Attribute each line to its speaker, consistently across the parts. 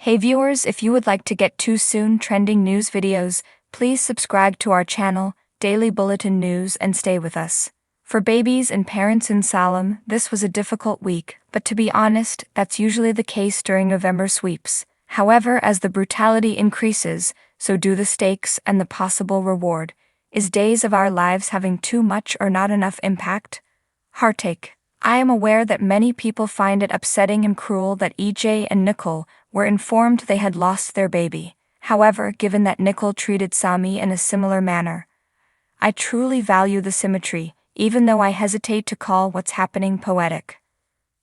Speaker 1: Hey viewers, if you would like to get too soon trending news videos, please subscribe to our channel, Daily Bulletin News, and stay with us. For babies and parents in Salem, this was a difficult week, but to be honest, that's usually the case during November sweeps. However, as the brutality increases, so do the stakes and the possible reward. Is days of our lives having too much or not enough impact? Heartache. I am aware that many people find it upsetting and cruel that EJ and Nicole were informed they had lost their baby. However, given that Nicole treated Sami in a similar manner, I truly value the symmetry, even though I hesitate to call what's happening poetic.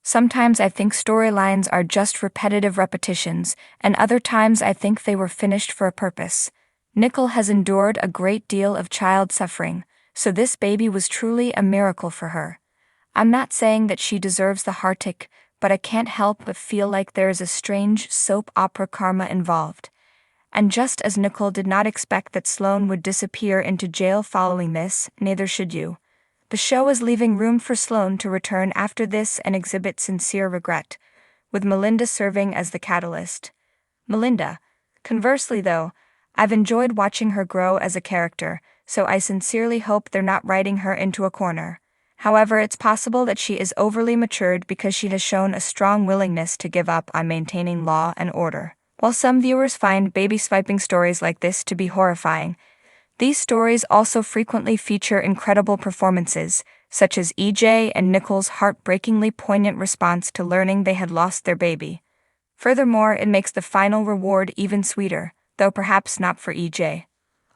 Speaker 1: Sometimes I think storylines are just repetitive repetitions, and other times I think they were finished for a purpose. Nicole has endured a great deal of child suffering, so this baby was truly a miracle for her. I'm not saying that she deserves the heartache, but I can't help but feel like there is a strange soap opera karma involved. And just as Nicole did not expect that Sloane would disappear into jail following this, neither should you. The show is leaving room for Sloane to return after this and exhibit sincere regret, with Melinda serving as the catalyst. Melinda. Conversely though, I've enjoyed watching her grow as a character, so I sincerely hope they're not writing her into a corner. However, it's possible that she is overly matured because she has shown a strong willingness to give up on maintaining law and order. While some viewers find baby-swiping stories like this to be horrifying, these stories also frequently feature incredible performances, such as EJ and Nicole's heartbreakingly poignant response to learning they had lost their baby. Furthermore, it makes the final reward even sweeter, though perhaps not for EJ.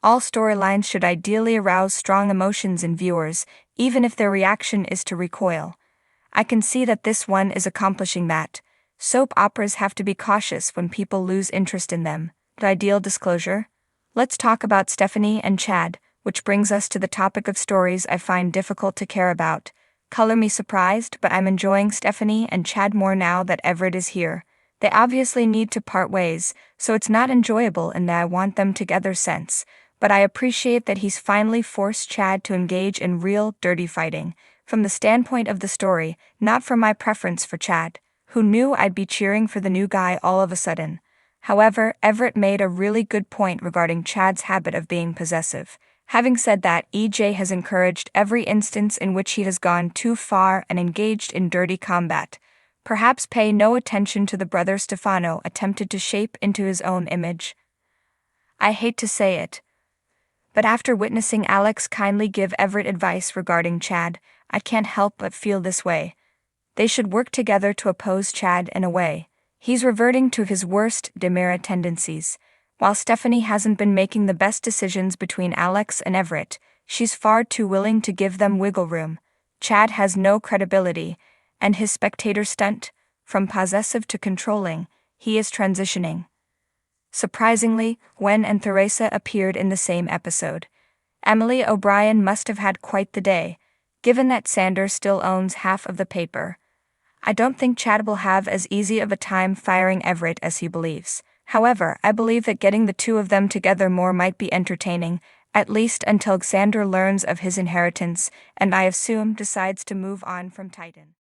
Speaker 1: All storylines should ideally arouse strong emotions in viewers, even if their reaction is to recoil. I can see that this one is accomplishing that. Soap operas have to be cautious when people lose interest in them. The ideal disclosure? Let's talk about Stephanie and Chad, which brings us to the topic of stories I find difficult to care about. Color me surprised, but I'm enjoying Stephanie and Chad more now that Everett is here. They obviously need to part ways, so it's not enjoyable in that I want them together sense. But I appreciate that he's finally forced Chad to engage in real, dirty fighting, from the standpoint of the story, not from my preference for Chad, who knew I'd be cheering for the new guy all of a sudden. However, Everett made a really good point regarding Chad's habit of being possessive. Having said that, EJ has encouraged every instance in which he has gone too far and engaged in dirty combat. Perhaps pay no attention to the brother Stefano attempted to shape into his own image. I hate to say it, but after witnessing Alex kindly give Everett advice regarding Chad, I can't help but feel this way. They should work together to oppose Chad in a way. He's reverting to his worst demerit tendencies. While Stephanie hasn't been making the best decisions between Alex and Everett, she's far too willing to give them wiggle room. Chad has no credibility, and his spectator stunt, from possessive to controlling, he is transitioning. Surprisingly, Gwen and Theresa appeared in the same episode. Emily O'Brien must have had quite the day, given that Sanders still owns half of the paper. I don't think Chad will have as easy of a time firing Everett as he believes. However, I believe that getting the two of them together more might be entertaining, at least until Xander learns of his inheritance and I assume decides to move on from Titan.